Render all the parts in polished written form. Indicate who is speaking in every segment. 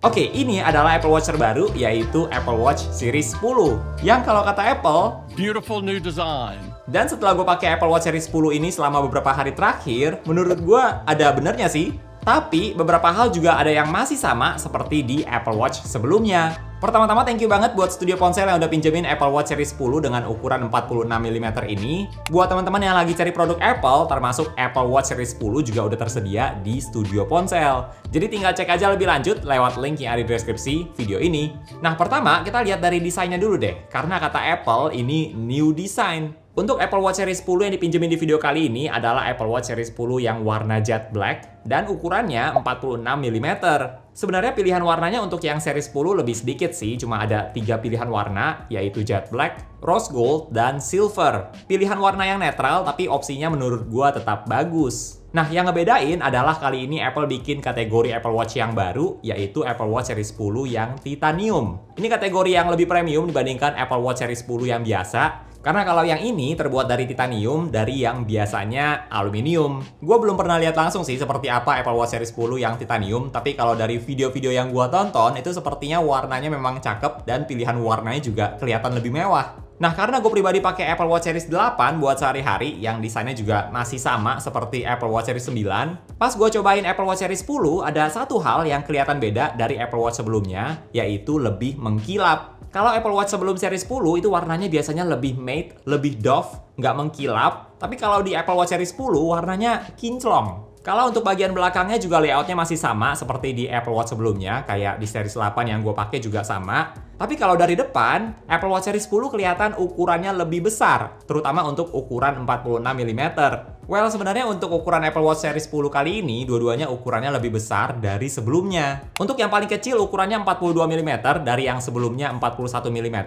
Speaker 1: Oke, ini adalah Apple Watch terbaru, yaitu Apple Watch Series 10. Yang kalau kata Apple,
Speaker 2: Beautiful new design.
Speaker 1: dan setelah gue pakai Apple Watch Series 10 ini selama beberapa hari terakhir, menurut gue ada benernya sih. Tapi beberapa hal juga ada yang masih sama seperti di Apple Watch sebelumnya. Pertama-tama thank you banget buat Studio Ponsel yang udah pinjemin Apple Watch Series 10 dengan ukuran 46mm ini. Buat teman-teman yang lagi cari produk Apple, termasuk Apple Watch Series 10 juga udah tersedia di Studio Ponsel. Jadi tinggal cek aja lebih lanjut lewat link yang ada di deskripsi video ini. Nah, pertama kita lihat dari desainnya dulu deh. Karena kata Apple ini new design. Untuk Apple Watch Series 10 yang dipinjemin di video kali ini adalah Apple Watch Series 10 yang warna jet black dan ukurannya 46mm. Sebenarnya pilihan warnanya untuk yang Series 10 lebih sedikit sih, cuma ada 3 pilihan warna, yaitu jet black, rose gold, dan silver. Pilihan warna yang netral tapi opsinya menurut gua tetap bagus. Nah, yang ngebedain adalah kali ini Apple bikin kategori Apple Watch yang baru, yaitu Apple Watch Series 10 yang titanium. Ini kategori yang lebih premium dibandingkan Apple Watch Series 10 yang biasa. Karena kalau yang ini terbuat dari titanium dari yang biasanya aluminium. Gue belum pernah lihat langsung sih seperti apa Apple Watch Series 10 yang titanium, tapi kalau dari video-video yang gue tonton itu sepertinya warnanya memang cakep dan pilihan warnanya juga kelihatan lebih mewah. Nah, karena gue pribadi pakai Apple Watch Series 8 buat sehari-hari yang desainnya juga masih sama seperti Apple Watch Series 9, pas gue cobain Apple Watch Series 10 ada satu hal yang kelihatan beda dari Apple Watch sebelumnya, yaitu lebih mengkilap. Kalau Apple Watch sebelum Series 10 itu warnanya biasanya lebih matte, lebih doff, nggak mengkilap. Tapi kalau di Apple Watch Series 10 warnanya kinclong. Kalau untuk bagian belakangnya juga layoutnya masih sama seperti di Apple Watch sebelumnya, kayak di Series 8 yang gue pakai juga sama. Tapi kalau dari depan, Apple Watch Series 10 kelihatan ukurannya lebih besar, terutama untuk ukuran 46mm. Well, sebenarnya untuk ukuran Apple Watch Series 10 kali ini, dua-duanya ukurannya lebih besar dari sebelumnya. Untuk yang paling kecil ukurannya 42mm dari yang sebelumnya 41mm,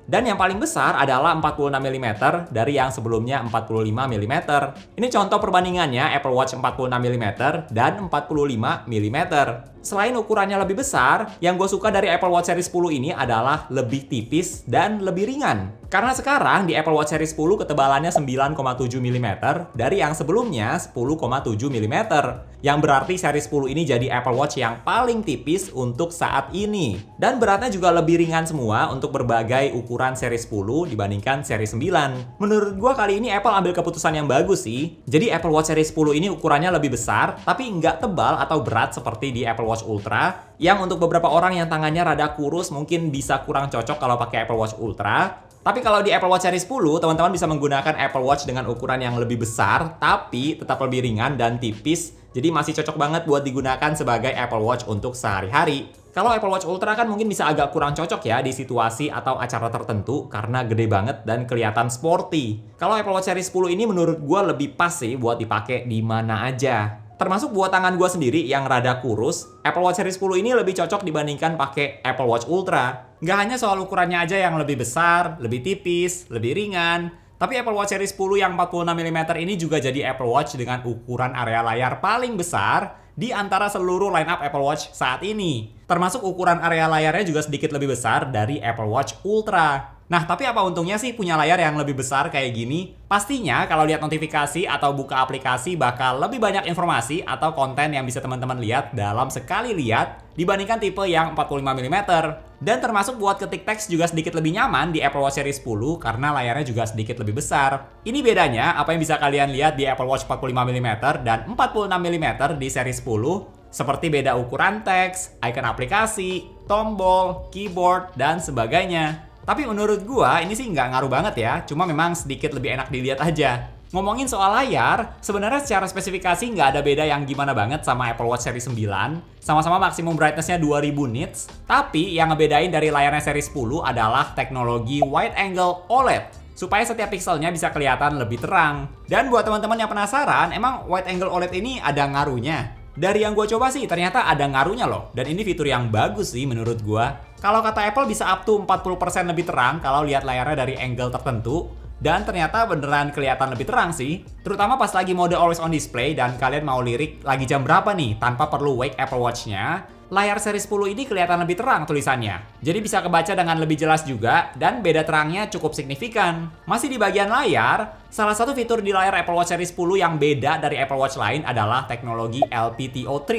Speaker 1: dan yang paling besar adalah 46mm dari yang sebelumnya 45mm. Ini contoh perbandingannya Apple Watch 46mm dan 45mm. Selain ukurannya lebih besar, yang gue suka dari Apple Watch Series 10 ini adalah lebih tipis dan lebih ringan. Karena sekarang di Apple Watch Series 10 ketebalannya 9,7mm dari yang sebelumnya 10,7mm. Yang berarti Series 10 ini jadi Apple Watch yang paling tipis untuk saat ini. Dan beratnya juga lebih ringan semua untuk berbagai ukuran Series 10 dibandingkan Series 9. Menurut gue kali ini Apple ambil keputusan yang bagus sih. Jadi Apple Watch Series 10 ini ukurannya lebih besar, tapi nggak tebal atau berat seperti di Apple Watch Ultra, yang untuk beberapa orang yang tangannya rada kurus mungkin bisa kurang cocok kalau pakai Apple Watch Ultra. Tapi kalau di Apple Watch Series 10, teman-teman bisa menggunakan Apple Watch dengan ukuran yang lebih besar, tapi tetap lebih ringan dan tipis. Jadi masih cocok banget buat digunakan sebagai Apple Watch untuk sehari-hari. Kalau Apple Watch Ultra kan mungkin bisa agak kurang cocok ya di situasi atau acara tertentu karena gede banget dan kelihatan sporty. Kalau Apple Watch Series 10 ini menurut gue lebih pas sih buat dipakai di mana aja. Termasuk buat tangan gue sendiri yang rada kurus, Apple Watch Series 10 ini lebih cocok dibandingkan pakai Apple Watch Ultra. Nggak hanya soal ukurannya aja yang lebih besar, lebih tipis, lebih ringan, tapi Apple Watch Series 10 yang 46mm ini juga jadi Apple Watch dengan ukuran area layar paling besar di antara seluruh lineup Apple Watch saat ini. Termasuk ukuran area layarnya juga sedikit lebih besar dari Apple Watch Ultra. Nah, tapi apa untungnya sih punya layar yang lebih besar kayak gini? Pastinya kalau lihat notifikasi atau buka aplikasi bakal lebih banyak informasi atau konten yang bisa teman-teman lihat dalam sekali lihat dibandingkan tipe yang 45mm. Dan termasuk buat ketik teks juga sedikit lebih nyaman di Apple Watch Series 10 karena layarnya juga sedikit lebih besar. Ini bedanya apa yang bisa kalian lihat di Apple Watch 45mm dan 46mm di Series 10. Seperti beda ukuran teks, icon aplikasi, tombol, keyboard, dan sebagainya. Tapi menurut gua ini sih nggak ngaruh banget ya, cuma memang sedikit lebih enak dilihat aja. Ngomongin soal layar, sebenarnya secara spesifikasi nggak ada beda yang gimana banget sama Apple Watch Series 9. Sama-sama maksimum brightness-nya 2000 nits, tapi yang ngebedain dari layarnya Series 10 adalah teknologi Wide Angle OLED, supaya setiap pixelnya bisa kelihatan lebih terang. Dan buat teman-teman yang penasaran, emang Wide Angle OLED ini ada ngaruhnya? Dari yang gue coba sih, ternyata ada ngaruhnya loh. Dan ini fitur yang bagus sih menurut gue. Kalau kata Apple bisa up to 40% lebih terang kalau lihat layarnya dari angle tertentu. Dan ternyata beneran kelihatan lebih terang sih. Terutama pas lagi mode always on display dan kalian mau lirik lagi jam berapa nih tanpa perlu wake Apple Watch-nya. Layar seri 10 ini kelihatan lebih terang tulisannya. Jadi bisa kebaca dengan lebih jelas juga dan beda terangnya cukup signifikan. Masih di bagian layar, salah satu fitur di layar Apple Watch seri 10 yang beda dari Apple Watch lain adalah teknologi LPTO3.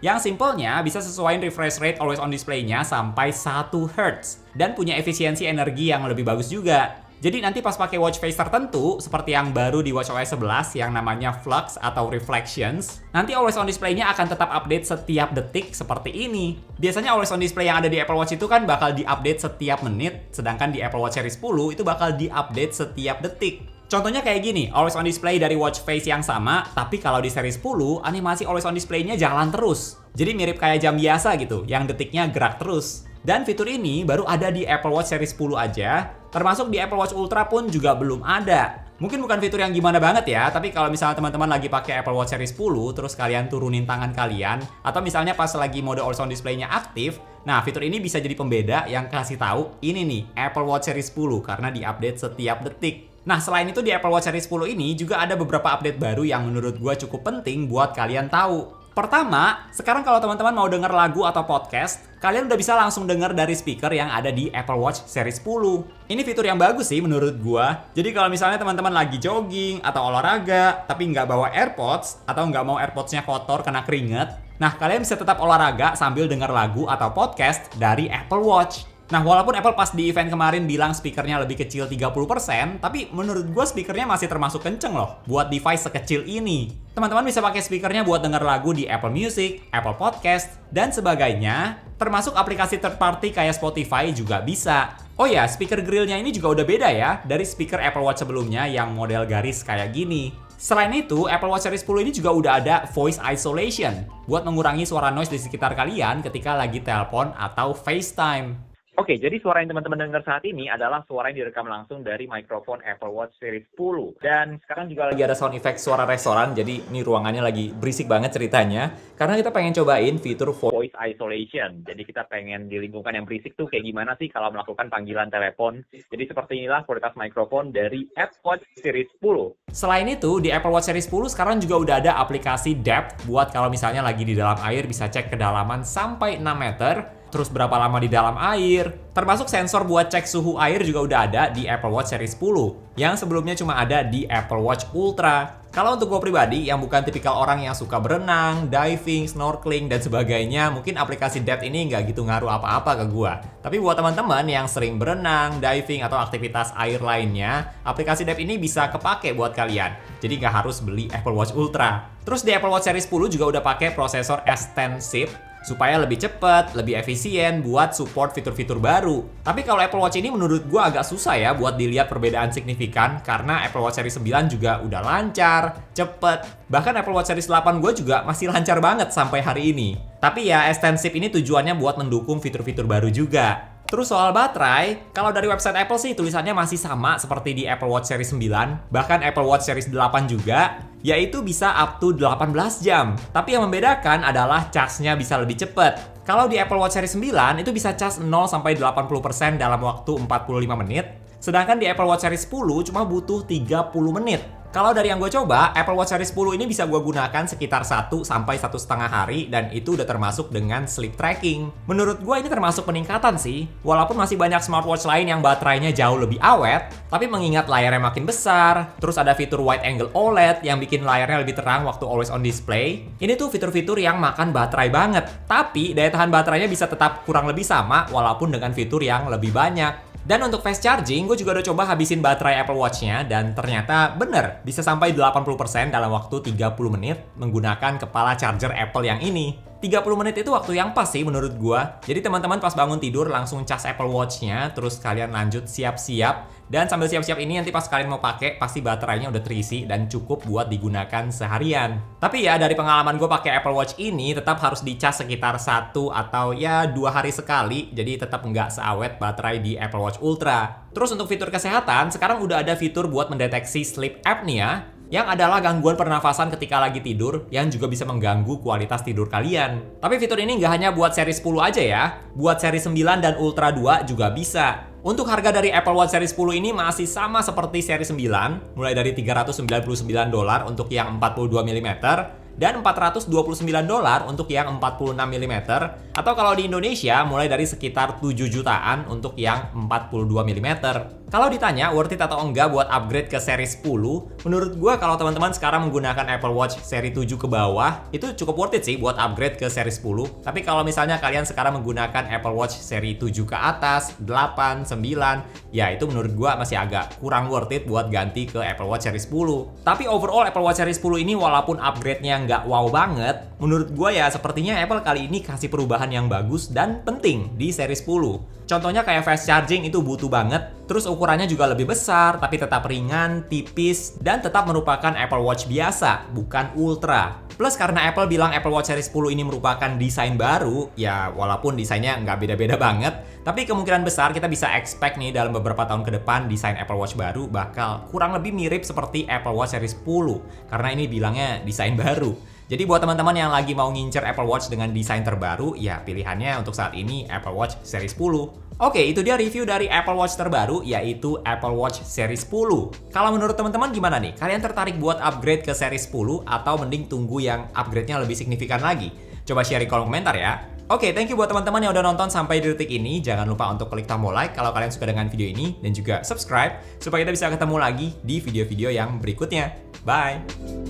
Speaker 1: Yang simpelnya bisa sesuaiin refresh rate always on display-nya sampai 1 Hz dan punya efisiensi energi yang lebih bagus juga. Jadi nanti pas pakai watch face tertentu, seperti yang baru di watchOS 11 yang namanya Flux atau Reflections, nanti always on display-nya akan tetap update setiap detik seperti ini. Biasanya always on display yang ada di Apple Watch itu kan bakal diupdate setiap menit, sedangkan di Apple Watch seri 10 itu bakal diupdate setiap detik. Contohnya kayak gini, always on display dari watch face yang sama, tapi kalau di seri 10, animasi always on display-nya jalan terus. Jadi mirip kayak jam biasa gitu, yang detiknya gerak terus. Dan fitur ini baru ada di Apple Watch seri 10 aja, termasuk di Apple Watch Ultra pun juga belum ada. Mungkin bukan fitur yang gimana banget ya, tapi kalau misalnya teman-teman lagi pakai Apple Watch seri 10, terus kalian turunin tangan kalian, atau misalnya pas lagi mode always on display-nya aktif, nah fitur ini bisa jadi pembeda yang kasih tahu ini nih Apple Watch seri 10 karena diupdate setiap detik. Nah, selain itu di Apple Watch seri 10 ini juga ada beberapa update baru yang menurut gue cukup penting buat kalian tahu. Pertama, sekarang kalau teman-teman mau denger lagu atau podcast, kalian udah bisa langsung denger dari speaker yang ada di Apple Watch seri 10. Ini fitur yang bagus sih menurut gua. Jadi kalau misalnya teman-teman lagi jogging atau olahraga, tapi nggak bawa AirPods, atau nggak mau AirPods-nya kotor kena keringet, nah kalian bisa tetap olahraga sambil denger lagu atau podcast dari Apple Watch. Nah, walaupun Apple pas di event kemarin bilang speakernya lebih kecil 30%, tapi menurut gue speakernya masih termasuk kenceng loh buat device sekecil ini. Teman-teman bisa pakai speakernya buat denger lagu di Apple Music, Apple Podcast, dan sebagainya, termasuk aplikasi third party kayak Spotify juga bisa. Oh ya, speaker grillnya ini juga udah beda ya dari speaker Apple Watch sebelumnya yang model garis kayak gini. Selain itu, Apple Watch seri 10 ini juga udah ada voice isolation buat mengurangi suara noise di sekitar kalian ketika lagi telepon atau FaceTime.
Speaker 2: Oke, jadi suara yang teman-teman dengar saat ini adalah suara yang direkam langsung dari mikrofon Apple Watch Series 10. Dan sekarang juga lagi ada sound effect suara restoran, jadi ini ruangannya lagi berisik banget ceritanya. Karena kita pengen cobain fitur voice isolation. Jadi kita pengen di lingkungan yang berisik tuh kayak gimana sih kalau melakukan panggilan telepon. Jadi seperti inilah kualitas mikrofon dari Apple Watch Series 10.
Speaker 1: Selain itu, di Apple Watch seri 10 sekarang juga udah ada aplikasi Depth buat kalau misalnya lagi di dalam air bisa cek kedalaman sampai 6 meter. Terus berapa lama di dalam air. Termasuk sensor buat cek suhu air juga udah ada di Apple Watch seri 10, yang sebelumnya cuma ada di Apple Watch Ultra. Kalau untuk gue pribadi yang bukan tipikal orang yang suka berenang, diving, snorkeling, dan sebagainya, mungkin aplikasi Depth ini nggak gitu ngaruh apa-apa ke gue. Tapi buat teman-teman yang sering berenang, diving, atau aktivitas air lainnya, aplikasi Depth ini bisa kepake buat kalian. Jadi nggak harus beli Apple Watch Ultra. Terus di Apple Watch seri 10 juga udah pakai prosesor S10 chip, supaya lebih cepat, lebih efisien buat support fitur-fitur baru. Tapi kalau Apple Watch ini menurut gue agak susah ya buat dilihat perbedaan signifikan karena Apple Watch seri 9 juga udah lancar, cepet. Bahkan Apple Watch seri 8 gue juga masih lancar banget sampai hari ini. Tapi ya S10 chip ini tujuannya buat mendukung fitur-fitur baru juga. Terus soal baterai, kalau dari website Apple sih tulisannya masih sama seperti di Apple Watch seri 9, bahkan Apple Watch seri 8 juga, yaitu bisa up to 18 jam. Tapi yang membedakan adalah charge-nya bisa lebih cepat. Kalau di Apple Watch seri 9 itu bisa charge 0-80% dalam waktu 45 menit, sedangkan di Apple Watch seri 10 cuma butuh 30 menit. Kalau dari yang gue coba, Apple Watch seri 10 ini bisa gue gunakan sekitar 1-1,5 hari dan itu udah termasuk dengan sleep tracking. Menurut gue ini termasuk peningkatan sih, walaupun masih banyak smartwatch lain yang baterainya jauh lebih awet, tapi mengingat layarnya makin besar, terus ada fitur wide angle OLED yang bikin layarnya lebih terang waktu always on display, ini tuh fitur-fitur yang makan baterai banget. Tapi daya tahan baterainya bisa tetap kurang lebih sama walaupun dengan fitur yang lebih banyak. Dan untuk fast charging, gue juga udah coba habisin baterai Apple Watch-nya dan ternyata bener, bisa sampai 80% dalam waktu 30 menit menggunakan kepala charger Apple yang ini. 30 menit itu waktu yang pas sih menurut gue. Jadi teman-teman pas bangun tidur langsung cas Apple Watch-nya, terus kalian lanjut siap-siap. Dan sambil siap-siap ini nanti pas kalian mau pakai, pasti baterainya udah terisi dan cukup buat digunakan seharian. Tapi ya dari pengalaman gue pakai Apple Watch ini tetap harus dicas sekitar 1 atau ya 2 hari sekali. Jadi tetap nggak seawet baterai di Apple Watch Ultra. Terus untuk fitur kesehatan, sekarang udah ada fitur buat mendeteksi sleep apnea, yang adalah gangguan pernafasan ketika lagi tidur yang juga bisa mengganggu kualitas tidur kalian. Tapi fitur ini nggak hanya buat seri 10 aja ya, buat seri 9 dan Ultra 2 juga bisa. Untuk harga dari Apple Watch Series 10 ini masih sama seperti seri 9, mulai dari $399 untuk yang 42 mm dan $429 untuk yang 46 mm, atau kalau di Indonesia mulai dari sekitar 7 jutaan untuk yang 42 mm. Kalau ditanya worth it atau enggak buat upgrade ke seri 10, menurut gua kalau teman-teman sekarang menggunakan Apple Watch seri 7 ke bawah, itu cukup worth it sih buat upgrade ke seri 10. Tapi kalau misalnya kalian sekarang menggunakan Apple Watch seri 7 ke atas, 8, 9, ya itu menurut gua masih agak kurang worth it buat ganti ke Apple Watch seri 10. Tapi overall Apple Watch seri 10 ini walaupun upgrade-nya nggak wow banget, menurut gua ya sepertinya Apple kali ini kasih perubahan yang bagus dan penting di seri 10. Contohnya kayak fast charging itu butuh banget, terus ukurannya juga lebih besar, tapi tetap ringan, tipis, dan tetap merupakan Apple Watch biasa, bukan Ultra. Plus karena Apple bilang Apple Watch Series 10 ini merupakan desain baru, ya walaupun desainnya nggak beda-beda banget, tapi kemungkinan besar kita bisa expect nih dalam beberapa tahun ke depan desain Apple Watch baru bakal kurang lebih mirip seperti Apple Watch Series 10, karena ini bilangnya desain baru. Jadi buat teman-teman yang lagi mau ngincer Apple Watch dengan desain terbaru, ya pilihannya untuk saat ini Apple Watch Series 10. Oke, itu dia review dari Apple Watch terbaru, yaitu Apple Watch Series 10. Kalau menurut teman-teman gimana nih? Kalian tertarik buat upgrade ke Series 10 atau mending tunggu yang upgrade-nya lebih signifikan lagi? Coba share di kolom komentar ya. Oke, thank you buat teman-teman yang udah nonton sampai di detik ini. Jangan lupa untuk klik tombol like kalau kalian suka dengan video ini, dan juga subscribe supaya kita bisa ketemu lagi di video-video yang berikutnya. Bye!